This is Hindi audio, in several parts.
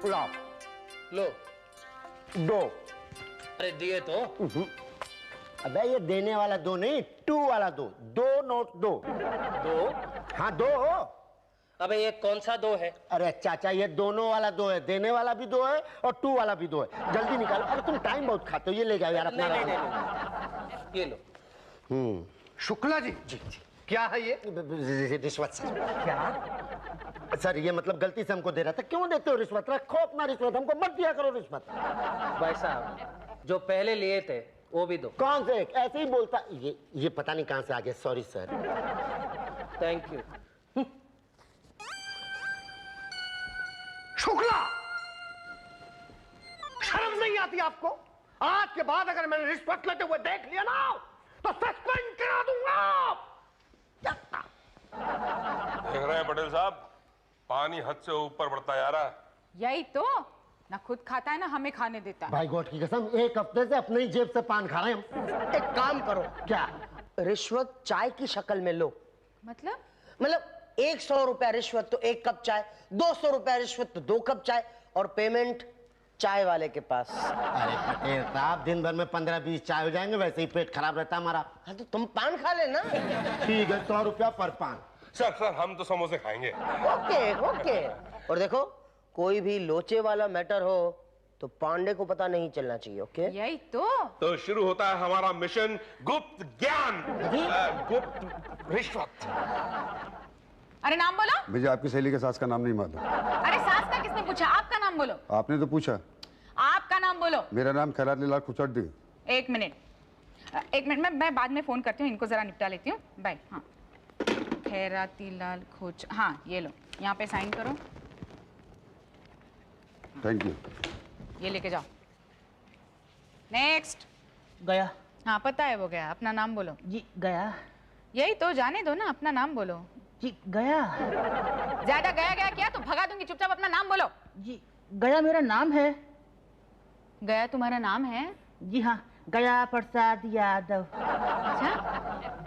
पुलाव। लो। दो। अरे दिए तो। अबे ये देने वाला दो नहीं, टू वाला दो। दो नोट दो। दो? हाँ दो। अबे ये कौन सा दो है? अरे चाचा ये दोनों वाला दो है, देने वाला भी दो है और टू वाला भी दो है। जल्दी निकालो। अरे तुम टाइम बहुत खाते हो, ये ले जाओ यार अपना। नहीं। ये लो। शुक्ला जी। जी जी। क्या है ये? रिश्वत सर। क्या सर ये मतलब गलती से हमको दे रहा था। क्यों देते हो रिश्वत? रखो अपना रिश्वत, हमको मत दिया करो रिश्वत। भाई साहब जो पहले लिए थे वो भी दो। कौन से? ऐसे ही बोलता। ये पता नहीं कहां से आ गया। Sorry sir. Thank you. Shukla, शर्म नहीं आती आपको? आज के बाद अगर मैंने रिश्वत लेते हुए देख लिया ना तो सस्पेंड करा दूंगा। देख रहे हैं पटेल साहब, पानी हद से ऊपर बढ़ता जा रहा है। यही तो, ना खुद खाता है ना हमें खाने देता है। भाई गॉड की कसम, एक हफ्ते से अपने ही जेब से पान खा रहे हैं हम। एक काम करो, क्या? रिश्वत चाय की शक्ल में लो। मतलब 100 रुपया रिश्वत तो 1 कप चाय, 200 रुपया रिश्वत तो 2 कप चाय, और पेमेंट चाय वाले के पास। अरे पटेल साहब दिन भर में 15-20 चाय हो जाएंगे, वैसे ही पेट खराब रहता हमारा। हाँ तो तुम पान खा लेना। ठीक है 100 रुपया पर पान। सर हम तो समोसे खाएंगे। ओके। और देखो कोई भी लोचे वाला मैटर हो तो पांडे को पता नहीं चलना चाहिए। ओके यही तो शुरू होता है हमारा मिशन गुप्त ज्ञान, गुप्त रिश्वत। अरे नाम बोलो। मुझे आपकी सहेली के सास का नाम नहीं मालूम। अरे सास का किसने पूछा? आपका नाम बोलो। आपने तो पूछा। आपका नाम बोलो। मेरा नाम खैरात लाल खुचड्डी। एक मिनट मैं बाद में फोन करती हूँ, इनको जरा निपटा लेती हूँ। बाय। हाँ खैराती लाल खोच। हाँ ये लो, यहाँ पे साइन करो। Thank you. ये लेके जाओ। नेक्स्ट। गया हाँ पता है वो गया। अपना नाम बोलो। जी गया। यही तो, जाने दो ना, अपना नाम बोलो। जी गया। ज्यादा गया क्या तो भगा दूंगी। चुपचाप अपना नाम बोलो। जी गया मेरा नाम है। गया तुम्हारा नाम है? जी हाँ, गया प्रसाद यादव। अच्छा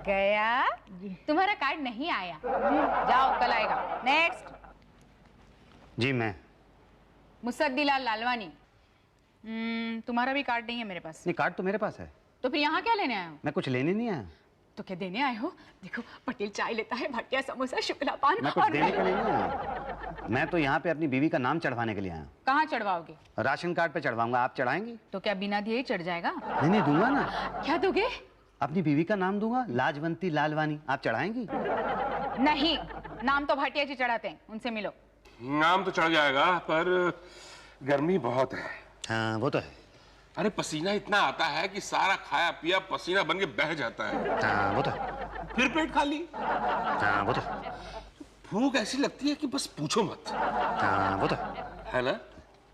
गया जी। तुम्हारा कार्ड नहीं आया, जाओ कल आएगा। नेक्स्ट। जी मैं मुसद्दीलाल लालवानी। तुम्हारा भी कार्ड नहीं है मेरे पास। नहीं, कार्ड तो मेरे पास है। तो फिर यहाँ क्या लेने आए हो? मैं कुछ लेने नहीं आया। तो क्या देने आए हो? देखो पटेल चाय लेता है, भटिया समोसा, शुक्ला पान। मैं कुछ देने के लिए नहीं आया। मैं तो यहाँ पे अपनी बीवी का नाम चढ़वाने के लिए आया। कहाँ चढ़वाओगे? राशन कार्ड पे चढ़वाऊंगा। आप चढ़ाएंगी? तो क्या बिना दिए ही चढ़ जाएगा? नहीं दूंगा ना। क्या दोगे? अपनी बीवी का नाम दूंगा, लाजवंती लालवानी। आप चढ़ाएंगी? नहीं, नाम तो भाटिया जी चढ़ाते हैं, उनसे मिलो। नाम तो चढ़ जाएगा पर गर्मी बहुत है। हाँ वो तो है। अरे पसीना इतना आता है कि सारा खाया पिया पसीना बन के बह जाता है। हाँ वो तो है। फिर पेट खाली। हाँ वो तो है। भूख ऐसी लगती है कि बस पूछो मत। हाँ वो तो है ना?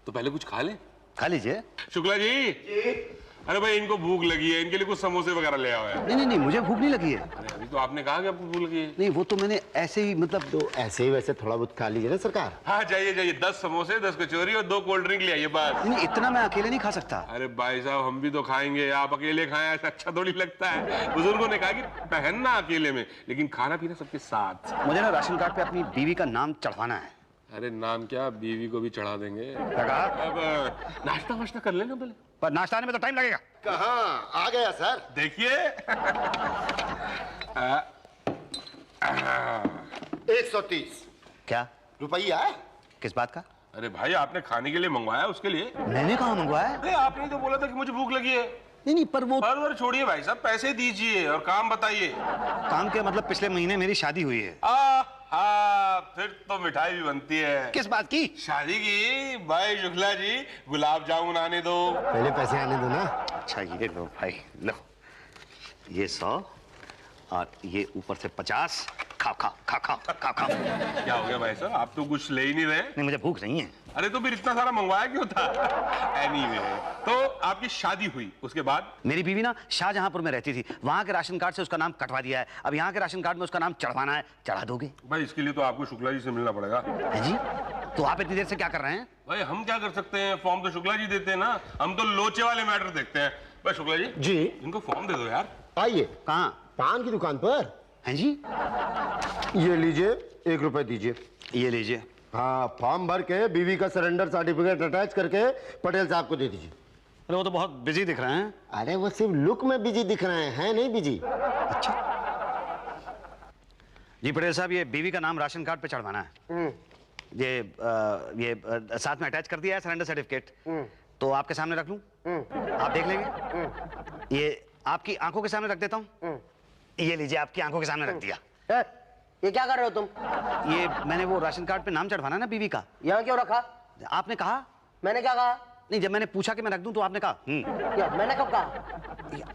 तो पहले कुछ खा ले। खा लीजिए। शुक्ला जी। अरे भाई इनको भूख लगी है, इनके लिए कुछ समोसे वगैरह ले आओ यार। नहीं मुझे भूख नहीं लगी है। अरे अभी तो आपने कहा कि आपको भूख लगी है। नहीं वो तो मैंने ऐसे ही मतलब। तो ऐसे ही वैसे थोड़ा बहुत खा लीजिए ना सरकार। हाँ जाइए 10 समोसे 10 कचौरी और 2 कोल्ड ड्रिंक ले आइए बस। नहीं इतना मैं अकेले नहीं खा सकता। अरे भाई साहब हम भी तो खाएंगे, आप अकेले खाएं ऐसा अच्छा थोड़ी लगता है। बुजुर्गों ने कहा कि पहनना अकेले में लेकिन खाना पीना सबके साथ। मुझे ना राशन कार्ड पे अपनी बीवी का नाम चढ़वाना है। अरे नाम क्या, बीवी को भी चढ़ा देंगे। अब नाश्ता वाश्ता कर लेना पहले। पर नाश्ता आने में तो टाइम लगेगा। कहाँ आ गया सर? देखिए 130 क्या रुपया है? किस बात का? अरे भाई आपने खाने के लिए मंगवाया उसके लिए। मैंने कहाँ मंगवाया? अरे आपने तो बोला था कि मुझे भूख लगी है। नहीं पर वो पर छोड़िए भाई साहब, पैसे दीजिए और काम बताइए। काम के मतलब पिछले महीने मेरी शादी हुई है। हाँ फिर तो मिठाई भी बनती है। किस बात की? शादी की। भाई शुक्ला जी गुलाब जामुन आने दो। पहले पैसे आने दो ना। अच्छा ये लो भाई, लो ये 100 और ये ऊपर से 50। खाओ खाओ खाओ खाओ खाओ खाओ। क्या हो गया भाई साहब, आप तो कुछ ले ही नहीं रहे। नहीं मुझे भूख नहीं है। अरे तो फिर इतना सारा मंगवाया क्यों था? एनीवे, तो आपकी शादी हुई, उसके बाद? मेरी बीवी ना शाहजहांपुर में रहती थी, वहां के राशन कार्ड से उसका नाम कटवा दिया है। अब यहाँ के राशन कार्ड में उसका नाम चढ़वाना है। चढ़ा दोगे? भाई इसके लिए तो आपको शुक्ला जी से मिलना पड़ेगा। है जी? तो आप इतनी देर से क्या कर रहे हैं? भाई हम क्या कर सकते हैं, फॉर्म तो शुक्ला जी देते हैं ना, हम तो लोचे वाले मैटर देखते हैं। भाई शुक्ला जी जी इनको फॉर्म दे दो यार। आइए। कहाँ? पान की दुकान पर। हैं जी? ये लीजिए 1 रुपए दीजिए। ये लीजिए। हाँ, फॉर्म भर के बीवी का सरेंडर सर्टिफिकेट अटैच करके पटेल साहब को दे दीजिए। अरे वो तो बहुत बिजी दिख रहे हैं। अरे वो सिर्फ लुक में बिजी दिख रहे हैं नहीं बिजी। अच्छा जी पटेल साहब, ये बीवी का नाम राशन कार्ड पे चढ़वाना है। ये साथ में अटैच कर दिया है सरेंडर सर्टिफिकेट, तो आपके सामने रख लूं? आप देख लेंगे? ये आपकी आंखों के सामने रख देता हूं। ये लीजिए, आपकी आंखों के सामने रख दिया। ये क्या कर रहे हो तुम? ये मैंने वो राशन कार्ड पे नाम चढ़वाना ना बीवी का। यहाँ क्यों रखा? आपने कहा। मैंने क्या कहा? नहीं, जब मैंने पूछा कि मैं रख दूं तो आपने कहा। क्या मैंने कब कहा?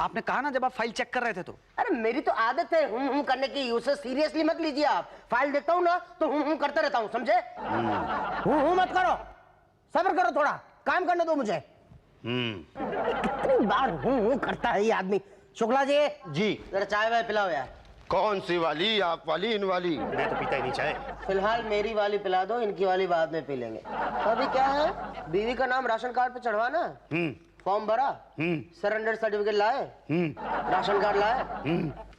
आपने कहा ना जब आप फाइल चेक कर रहे थे तो। अरे मेरी तो आदत है करने की, उसे सीरियसली मत लीजिए आप। फाइल देखता हूँ ना तो करते रहता हूँ, समझे? मत करो, सब्र करो, थोड़ा काम करने दो मुझे। कितनी बार करता है ये आदमी। शुक्ला जी जरा चाय वाय पिलाओ यार। कौन सी वाली, आप वाली, इन वाली? मैं तो पीता ही नहीं चाय। फिलहाल मेरी वाली पिला दो, इनकी वाली बाद में पी लेंगे। अभी क्या है, बीवी का नाम राशन कार्ड पे चढ़वाना। फॉर्म भरा, सरेंडर सर्टिफिकेट लाए, राशन कार्ड लाए,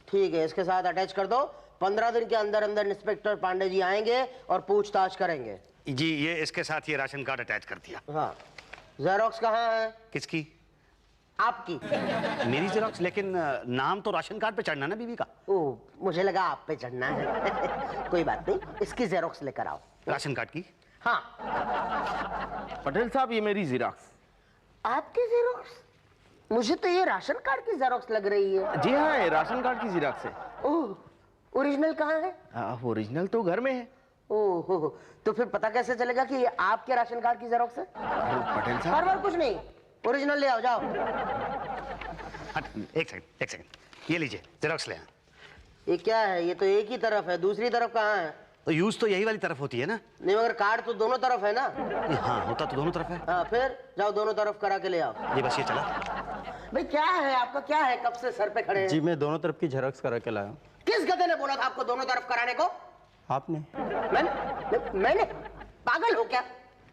ठीक है, इसके साथ अटैच कर दो। 15 दिन के अंदर अंदर इंस्पेक्टर पांडे जी आएंगे और पूछताछ करेंगे। जी, ये इसके साथ ये राशन कार्ड अटैच कर दिया। हाँ, जेरोक्स कहाँ है? किसकी? आपकी। मेरी जेरोक्स? लेकिन नाम तो राशन कार्ड पे चढ़ना ना बीवी का। ओह, मुझे लगा आप पे चढ़ना है। कोई बात नहीं, इसकी जेरोक्स लेकर आओ। राशन कार्ड की? हाँ। पटेल साहब, ये मेरी जीराक्स। आपकी जेरोक्स? मुझे तो ये राशन कार्ड की जेरोक्स लग रही है। जी हाँ, ये राशन कार्ड की जीराक्स है। ओह, ओरिजिनल कहाँ है? ओरिजिनल तो घर में है। ओह, तो फिर पता कैसे चलेगा कि ये आपके राशन कार्ड की जेरोक्स है? पटेल साहब, हर बार कुछ नहीं, ओरिजिनल ले आओ, जाओ। एक सेकंड, ये लीजिए जेरोक्स ले आए। ये क्या है? ये तो एक ही तरफ है, दूसरी तरफ कहाँ है? तो यूज तो यही वाली तरफ होती है ना। नहीं, मगर कार्ड तो दोनों तरफ है ना। हाँ, होता तो दोनों तरफ है। हाँ, फिर जाओ दोनों तरफ करा के ले आओ। ये बस ये चला। भाई क्या है आपका, क्या है? कब से सर पे खड़े हैं? जी मैं दोनों तरफ की जेरोक्स करा के लाया हूँ। किस गधे ने बोला था आपको दोनों तरफ कराने को? आपने? मैंने? पागल हो क्या?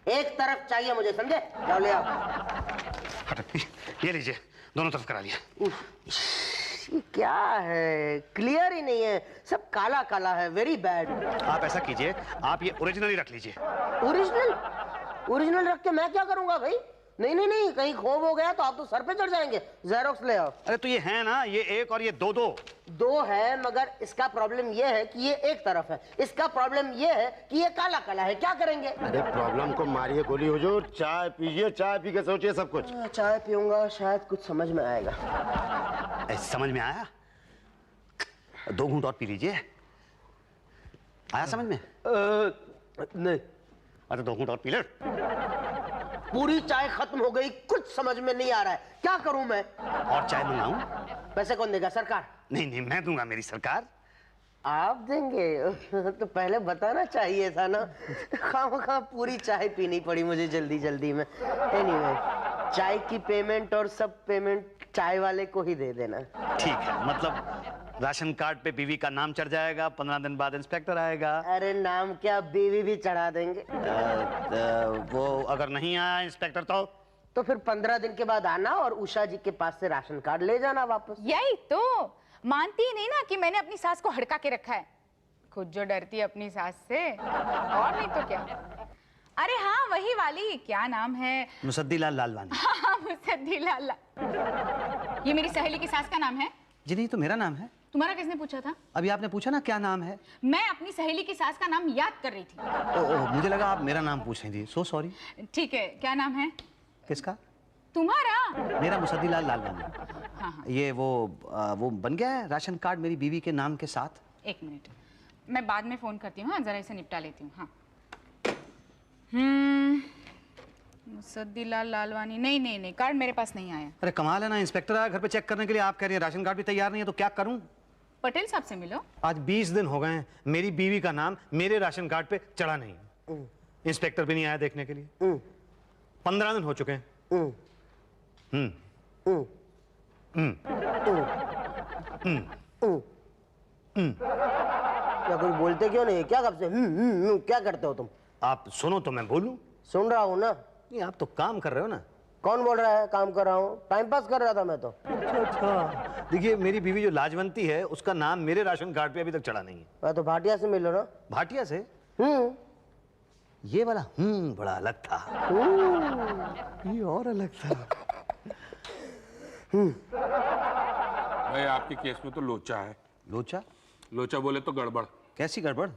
एक तरफ चाहिए मुझे, समझे? जाओ ले आओ। ये लीजिए, दोनों तरफ करा लिया। ये क्या है? क्लियर ही नहीं है, सब काला काला है, वेरी बैड। आप ऐसा कीजिए, आप ये ओरिजिनल ही रख लीजिए। ओरिजिनल? ओरिजिनल रख के मैं क्या करूंगा भाई? नहीं नहीं नहीं, कहीं खो हो गया तो आप तो सर पे चढ़ जाएंगे। जेरोक्स ले आओ। अरे तो ये है ना, ये एक और ये दो। दो है, मगर इसका प्रॉब्लम ये है कि ये एक तरफ है, इसका प्रॉब्लम ये है कि ये काला काला है। क्या करेंगे? अरे प्रॉब्लम को मारिए गोली हुजूर, चाय पीजिए, चाय पी के सोचिए सब कुछ। चाय पीऊंगा, शायद कुछ समझ में आएगा। समझ में आया? 2 घूंट और पी लीजिए। आया समझ में? नहीं। अरे 2 घूंट और पी ले। पूरी चाय खत्म हो गई, कुछ समझ में नहीं आ रहा है, क्या करूं मैं? और चाय मंगाऊं? पैसे कौन देगा? सरकार? नहीं, मैं दूंगा, मेरी सरकार। आप देंगे? तो पहले बताना चाहिए था ना। खामखा पूरी चाय पीनी पड़ी मुझे जल्दी जल्दी में। एनीवे, चाय की पेमेंट और सब पेमेंट चाय वाले को ही दे देना। ठीक है, मतलब राशन कार्ड पे बीवी का नाम चढ़ जाएगा, 15 दिन बाद इंस्पेक्टर आएगा। अरे नाम क्या, बीवी भी चढ़ा देंगे। वो अगर नहीं आया इंस्पेक्टर तो फिर 15 दिन के बाद आना और उषा जी के पास से राशन कार्ड ले जाना वापस। यही तो, मानती ही नहीं ना कि मैंने अपनी सास को हड़का के रखा है। खुद जो डरती है अपनी सास से, और नहीं तो क्या। अरे हाँ, वही वाली, क्या नाम है? मुसद्दीलाल लालवानी। हाँ, मुसद्दीलाल। ये मेरी सहेली की सास का नाम है। जी नहीं, तो मेरा नाम है। तुम्हारा किसने पूछा था? अभी आपने पूछा ना क्या नाम है। मैं अपनी सहेली की सास का नाम याद कर रही थी। मुझे लगा आप मेरा नाम पूछ रही थी, सो सॉरी। ठीक है, क्या नाम है किसका? तुम्हारा? मेरा मुसद्दीलाल लालवानी। हाँ। ये वो बन गया है राशन कार्ड मेरी बीवी के नाम के साथ। 1 मिनट, मैं बाद में फोन करती हूँ, जरा इसे निपटा लेती हूँ। हाँ। मुसद्दीलाल लालवानी, नहीं, कार्ड मेरे पास नहीं आया। अरे कमाल है ना, इंस्पेक्टर आया घर पे चेक करने के लिए, आप कह रही हैं राशन कार्ड भी तैयार नहीं है, तो क्या करूं? पटेल साहब से मिलो। आज 20 दिन हो गए हैं, मेरी बीवी का नाम मेरे राशन कार्ड पे चढ़ा नहीं। इंस्पेक्टर भी नहीं आया देखने के लिए। 15 दिन हो चुके हैं। क्या कुछ बोलते क्यों नहीं? क्या कब से क्या करते हो तुम? आप सुनो तो मैं बोलूं। सुन रहा हूँ ना। नहीं, आप तो काम कर रहे हो ना। कौन बोल रहा है काम कर रहा हूँ? टाइम पास कर रहा था मैं तो। अच्छा, देखिए मेरी बीवी जो लाजवंती है, उसका नाम मेरे राशन कार्ड पे अभी तक चढ़ा नहीं है। तो भाटिया से मिलो ना। भाटिया से? ये वाला बड़ा अलग था। ये और अलग था। भाई आपके केस में तो लोचा है। लोचा? लोचा बोले तो गड़बड़। कैसी गड़बड़?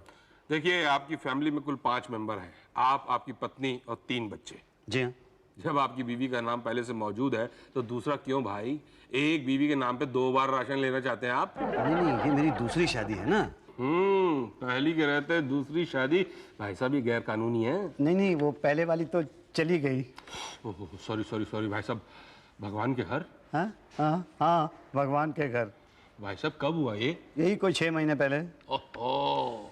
देखिए आपकी फैमिली में कुल 5 मेंबर हैं, आप, आपकी पत्नी और 3 बच्चे। जी हाँ। जब आपकी बीवी का नाम पहले से मौजूद है तो दूसरा क्यों भाई? एक बीवी के नाम पे 2 बार राशन लेना चाहते हैं आप? नहीं, ये मेरी दूसरी शादी है ना। पहली के रहते दूसरी शादी। भाई साहब ये गैर कानूनी है। नहीं, वो पहले वाली तो चली गई। सॉरी सॉरी सॉरी भाई साहब। भगवान के घर? हाँ, भगवान के घर। भाई साहब कब हुआ ये? यही कोई 6 महीने पहले। ओहो,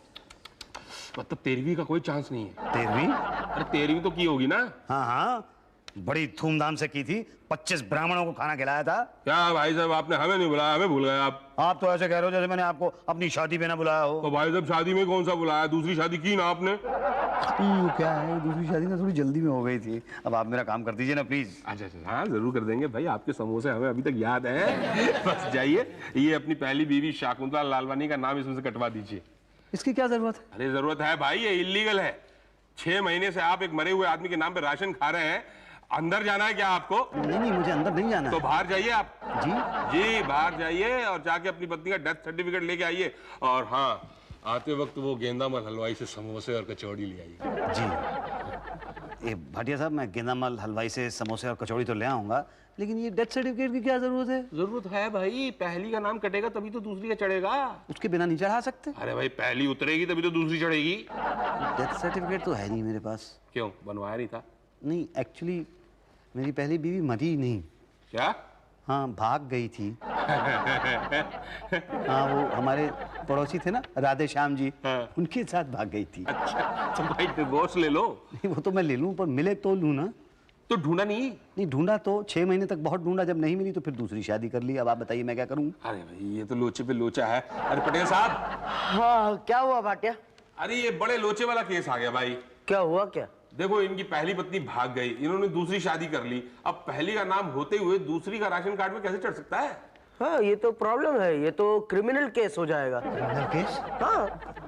मतलब 13वीं का कोई चांस नहीं है? 13वीं? अरे 13वीं तो की होगी ना? हाँ, बड़ी धूमधाम से की थी। 25 ब्राह्मणों को खाना खिलाया था। क्या भाई साहब आपने हमें नहीं बुलाया, हमें भूल गए आप तो ऐसे कह रहे हो जैसे मैंने आपको अपनी शादी पे ना बुलाया हो। तो भाई साहब शादी में कौन सा बुलाया? दूसरी शादी की ना आपने? क्या है, दूसरी शादी ना थोड़ी जल्दी में हो गई थी। अब आप मेरा काम कर दीजिए ना प्लीज। अच्छा, हाँ जरूर कर देंगे भाई। आपके समोसे हमें अभी तक याद है। बस जाइए, ये अपनी पहली बीवी शाकुंतला लालवानी का नाम इसमें से कटवा दीजिए। इसकी क्या जरूरत है? अरे जरूरत है भाई, ये इलीगल है। 6 महीने से आप एक मरे हुए आदमी के नाम पे राशन खा रहे हैं। अंदर जाना है क्या आपको? नहीं, मुझे अंदर नहीं जाना तो है। बाहर जाइए आप। जी बाहर जाइए और जाके अपनी पत्नी का डेथ सर्टिफिकेट लेके आइए। और हाँ, आते वक्त वो गेंदामल हलवाई से समोसे और कचौड़ी ले आइए। जी। भाटिया साहब, मैं गेंदामल हलवाई से समोसे और कचौड़ी तो ले आऊंगा, लेकिन ये डेथ सर्टिफिकेट की क्या जरूरत है? जरूरत है भाई, पहली का नाम कटेगा तभी तो दूसरी का चढ़ेगा। उसके बिना नहीं चढ़ा सकते? अरे भाई पहली उतरेगी तभी तो दूसरी चढ़ेगी। डेथ सर्टिफिकेट तो है नहीं मेरे पास। क्यों, बनवाया नहीं था? नहीं, एक्चुअली मेरी पहली बीवी मरी नहीं। क्या? हाँ, भाग गई थी। हाँ, वो हमारे पड़ोसी थे ना, राधे श्याम जी, हाँ। उनके साथ भाग गई थी। अच्छा, तो भाई डिवोर्स ले लो। नहीं, वो तो मैं ले लूं, पर मिले तो लूं ना। तो ढूंढा नहीं? नहीं, ढूंढा तो 6 महीने तक बहुत ढूंढा, जब नहीं मिली तो फिर दूसरी शादी कर ली। अब आप बताइए मैं क्या करूं? अरे भाई ये तो लोचे पे लोचा है। अरे पटेल साहब। हाँ, क्या हुआ भाटिया? अरे ये बड़े लोचे वाला केस आ गया भाई। क्या हुआ क्या? देखो, इनकी पहली पत्नी भाग गई, इन्होंने दूसरी शादी कर ली। अब पहली का नाम होते हुए दूसरी का राशन कार्ड में कैसे चढ़ सकता है? हाँ, ये तो प्रॉब्लम है, ये तो क्रिमिनल केस हो जाएगा। Criminal case? हाँ,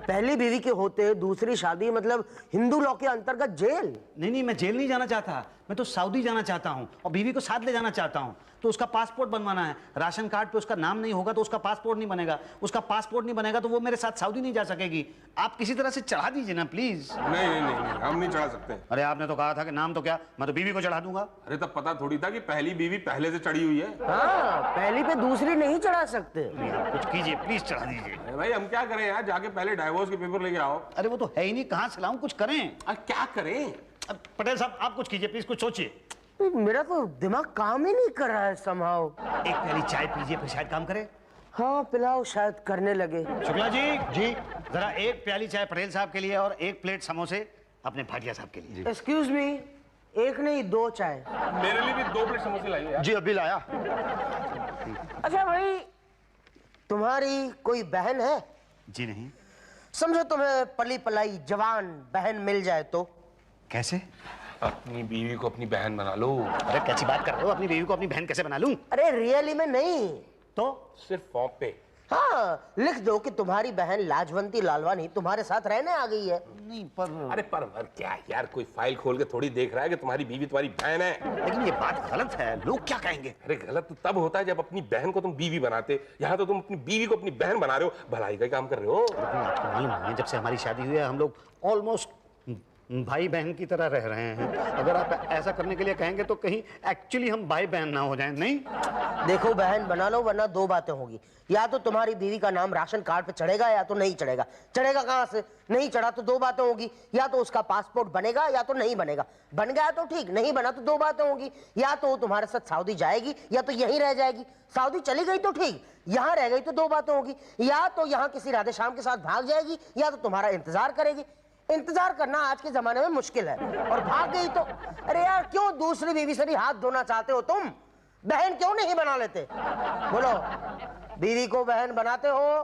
पहली बीवी के होते दूसरी शादी मतलब हिंदू लॉ के अंतर्गत जेल। नहीं, मैं जेल नहीं जाना चाहता। मैं तो सऊदी जाना चाहता हूँ और बीवी को साथ ले जाना चाहता हूँ। तो उसका पासपोर्ट बनवाना है। राशन कार्ड पे उसका नाम नहीं होगा तो उसका पासपोर्ट नहीं बनेगा। उसका पासपोर्ट नहीं बनेगा तो वो मेरे साथ सऊदी नहीं जा सकेगी। आप किसी तरह से चढ़ा दीजिए ना प्लीज। नहीं, हम नहीं चढ़ा सकते। अरे आपने तो कहा था कि नाम तो क्या, मैं तो बीवी को चढ़ा दूंगा। अरे तब पता थोड़ी था कि पहली बीवी पहले से चढ़ी हुई है। हाँ, पहली पे दूसरी नहीं चढ़ा सकते। आप कुछ कीजिए प्लीज, चढ़ा दीजिए। अरे भाई हम क्या करें यार, जाके पहले डाइवोर्स के पेपर लेके आओ। अरे वो तो है ही नहीं, कहाँ से लाऊं? कुछ करें। अरे क्या करें? अब पटेल साहब आप कुछ कीजिए प्लीज, कुछ सोचिए। मेरा तो दिमाग काम ही नहीं कर रहा है समहाउ। एक प्याली चाय पीजिए, फिर शायद काम करे। हाँ, पिलाओ, शायद करने लगे। शुक्ला जी, जरा एक प्याली चाय पटेल साहब के लिए और एक प्लेट समोसे अपने भाटिया साहब के लिए। एक्सक्यूज मी, एक नहीं 2 चाय। मेरे लिए भी 2 प्लेट समोसे लाइए यार। जी अभी लाया। अच्छा भाई, तुम्हारी कोई बहन है? जी नहीं। समझो तुम्हें पली पलाई जवान बहन मिल जाए तो? कैसे? अपनी बीवी को अपनी बहन बना लो। अरे कैसी बात कर रहे हो? अपनी बीवी को अपनी बहन कैसे बना लूं? अरे रियली में नहीं तो सिर्फ फॉर्म पे। हाँ, लिख दो कि तुम्हारी बहन लाजवंती लालवानी तुम्हारे साथ रहने आ गई है। नहीं, पर अरे पर क्या यार, कोई फाइल खोल के थोड़ी देख रहा है कि तुम्हारी बीवी तुम्हारी बहन है? लेकिन ये बात गलत है, लोग क्या कहेंगे? अरे गलत तो तब होता है जब अपनी बहन को तुम बीवी बनाते, यहाँ तो तुम अपनी बीवी को अपनी बहन बना रहे हो। भलाई का काम कर रहे हो। लेकिन आपको मालूम है, जब से हमारी शादी हुई है हम लोग ऑलमोस्ट भाई बहन की तरह रह रहे हैं। अगर आप ऐसा करने के लिए कहेंगे तो कहीं एक्चुअली हम भाई बहन ना हो जाएं। नहीं, देखो बहन बना लो, वरना 2 बातें होगी। या तो तुम्हारी बीवी का नाम राशन कार्ड पे चढ़ेगा या तो नहीं चढ़ेगा। चढ़ेगा कहाँ से? नहीं चढ़ा तो 2 बातें होगी। या तो उसका पासपोर्ट बनेगा या तो नहीं बनेगा। बन गया तो ठीक, नहीं बना तो 2 बातें होगी। या तो तुम्हारे साथ सऊदी जाएगी या तो यहीं रह जाएगी। सऊदी चली गई तो ठीक, यहाँ रह गई तो 2 बातें होगी। या तो यहाँ किसी राधे श्याम के साथ भाग जाएगी या तो तुम्हारा इंतजार करेगी। इंतजार करना आज के जमाने में मुश्किल है, और भाग गई तो अरे यार, क्यों दूसरी बीवी से भी हाथ धोना चाहते हो तुम? बहन क्यों नहीं बना लेते? बोलो, बीवी को बहन बनाते हो?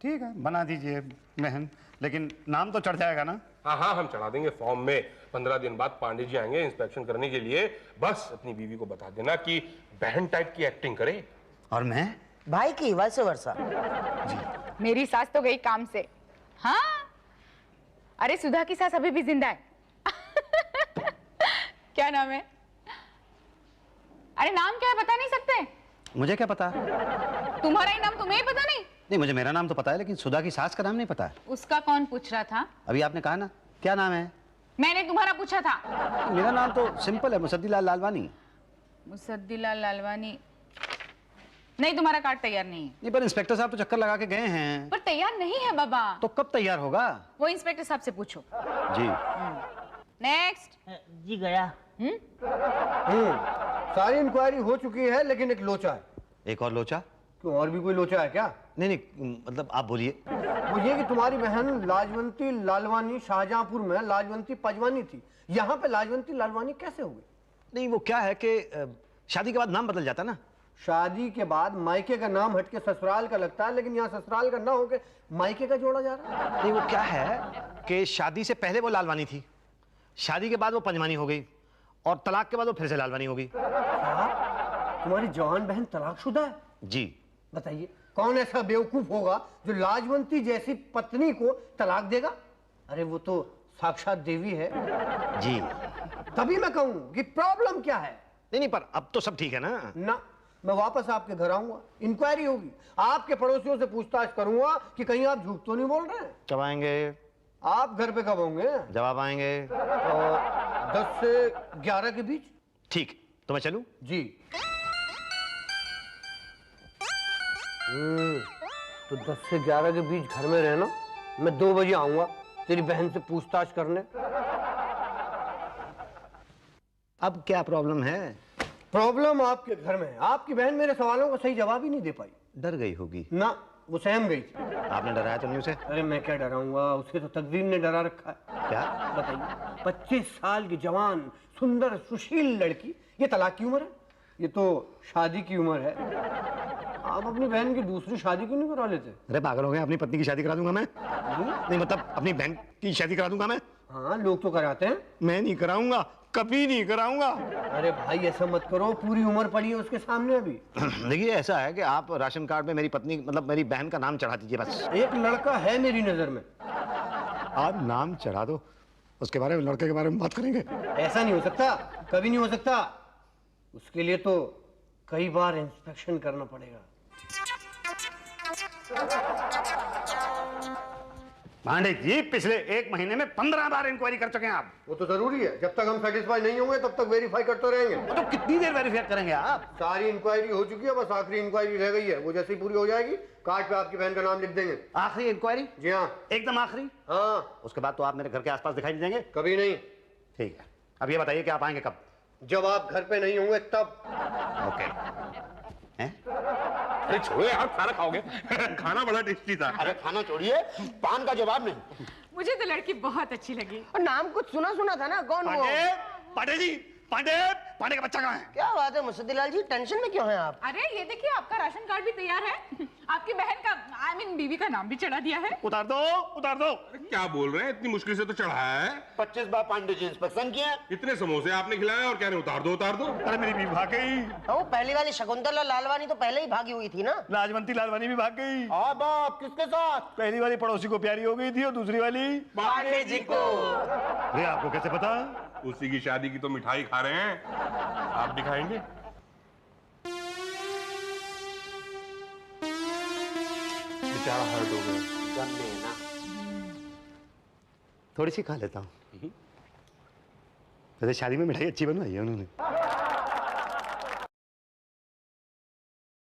ठीक है, बना दीजिए बहन, लेकिन नाम तो चढ़ जाएगा ना? हाँ, हम चढ़ा देंगे फॉर्म में। 15 दिन बाद पांडे जी आएंगे इंस्पेक्शन करने के लिए। बस अपनी बीवी को बता देना कि बहन टाइप की एक्टिंग करे। और मैं भाई की वैसे वर्षा। मेरी सास तो गई काम से। हाँ, अरे सुधा की सास अभी भी जिंदा है। क्या नाम है? अरे नाम क्या है बता नहीं सकते? मुझे क्या पता? तुम्हारा ही नाम तुम्हें ही पता नहीं? नहीं, मुझे मेरा नाम तो पता है, लेकिन सुधा की सास का नाम नहीं पता है। उसका कौन पूछ रहा था? अभी आपने कहा ना, क्या नाम है? मैंने तुम्हारा पूछा था। मेरा नाम तो सिंपल है, मुसद्दीलाल लालवानी। मुसद्दीलाल लालवानी? नहीं, तुम्हारा कार्ड तैयार नहीं है। नहीं, पर इंस्पेक्टर साहब तो चक्कर लगा के गए हैं। पर तैयार नहीं है बाबा। तो कब तैयार होगा? वो इंस्पेक्टर साहब से पूछो। जी। नेक्स्ट। जी गया। सारी इंक्वायरी हो चुकी है, लेकिन एक लोचा है। एक और लोचा? क्यों, और भी कोई लोचा है क्या? नहीं नहीं, मतलब आप बोलिए। वो ये कि तुम्हारी बहन लाजवंती लालवानी शाहजहांपुर में लाजवंती पजवानी थी, यहाँ पे लाजवंती लालवानी कैसे हो गई? नहीं, वो क्या है कि शादी के बाद नाम बदल जाता ना। शादी के बाद मायके का नाम हटके ससुराल का लगता है, लेकिन यहाँ ससुराल का ना होके मायके का जोड़ा जा रहा है। नहीं, वो क्या है कि शादी से पहले वो लालवानी थी, शादी के बाद वो पंजवानी हो गई, और तलाक के बाद वो फिर से लालवानी हो गई। तुम्हारी जवान बहन तलाकशुदा है? जी। बताइए, कौन ऐसा बेवकूफ होगा जो लाजवंती जैसी पत्नी को तलाक देगा? अरे वो तो साक्षात देवी है। जी। तभी मैं कहूँ कि प्रॉब्लम क्या है। नहीं नहीं, पर अब तो सब ठीक है ना? ना, मैं वापस आपके घर आऊंगा, इंक्वायरी होगी, आपके पड़ोसियों से पूछताछ करूंगा कि कहीं आप झूठ तो नहीं बोल रहे हैं। कब आएंगे? आप घर पे कब होंगे? जब आप आएंगे। 10 से 11 के बीच। ठीक, तो मैं चलूं? जी। तो 10 से 11 के बीच घर में रहना, मैं 2 बजे आऊंगा तेरी बहन से पूछताछ करने। अब क्या प्रॉब्लम है? प्रॉब्लम आपके घर में है। आपकी बहन मेरे सवालों का सही जवाब ही नहीं दे पाई। डर गई होगी ना, वो सहम गई थी। आपने डराया तो नहीं उसे? अरे मैं क्या डराऊंगा, उसके तो तकदीर ने डरा रखा है। क्या बताइए, 25 साल की जवान सुंदर सुशील लड़की, ये तलाक की उम्र है? ये तो शादी की उम्र है। आप अपनी बहन की दूसरी शादी क्यों नहीं करा लेते? अरे पागल हो गए, अपनी पत्नी की शादी करा दूंगा मैं। नहीं मतलब अपनी बहन की शादी करा दूंगा मैं। हाँ, लोग तो कराते हैं। मैं नहीं कराऊंगा, कभी नहीं कराऊंगा। अरे भाई ऐसा मत करो, पूरी उम्र पड़ी है उसके सामने अभी। देखिए ऐसा है कि आप राशन कार्ड में मेरी पत्नी मतलब मेरी बहन का नाम चढ़ा दीजिए बस। एक लड़का है मेरी नजर में। आप नाम चढ़ा दो, उसके बारे में, लड़के के बारे में बात करेंगे। ऐसा नहीं हो सकता, कभी नहीं हो सकता। उसके लिए तो कई बार इंस्पेक्शन करना पड़ेगा। पांडे जी, पिछले 1 महीने में 15 बार इंक्वायरी कर चुके हैं आप। वो तो जरूरी है, जब तक हम सेटिस्फाई नहीं होंगे तब तक वेरीफाई करते रहेंगे। तो कितनी देर वेरीफाई करेंगे आप? सारी इंक्वायरी हो चुकी है, बस आखिरी इंक्वायरी रह गई है। वो जैसे ही पूरी हो जाएगी कार्ड पे आपकी बहन का नाम लिख देंगे। आखिरी इंक्वायरी? जी हाँ। एकदम आखिरी? हाँ। उसके बाद तो आप मेरे घर के आसपास दिखाई नहीं देंगे? कभी नहीं। ठीक है, अब ये बताइए कि आप आएंगे कब? जब आप घर पे नहीं होंगे तब। ओके। अरे छोड़ो यार, खाना खाओगे? खाना बड़ा टेस्टी था। अरे खाना छोड़िए, पान का जवाब नहीं। मुझे तो लड़की बहुत अच्छी लगी। और नाम कुछ सुना सुना था ना, कौन वो? पांडे जी, पांडे का बच्चा कहाँ है? क्या बात है मुसद्दीलाल जी, टेंशन में क्यों हैं आप? अरे ये देखिए, आपका राशन कार्ड भी तैयार है। आपकी बहन का आई मीन बीवी का नाम भी चढ़ा दिया है। उतार दो, उतार दो। अरे क्या बोल रहे हैं, इतनी मुश्किल से तो चढ़ाया है। 25 बार पांडे जी इंस्पेक्शन किया। इतने समोसे आपने खिलाए और कह रहे उतार दो उतार दो। अरे मेरी बीवी भाग गई। वो पहली वाली शकुंतला लालवानी तो पहले ही भागी हुई थी ना। लाजवंती लालवानी भी भाग गई। हाँ बाप, किसके साथ? पहली वाली पड़ोसी को प्यारी हो गई थी और दूसरी वाली पांडे जी को। अरे आपको कैसे पता? उसी की शादी की तो मिठाई खा रहे हैं। आप दिखाएंगे? बेचारा हर्ट हो गया। थोड़ी सी खा लेता हूँ। वैसे शादी में मिठाई अच्छी बनवाई है उन्होंने।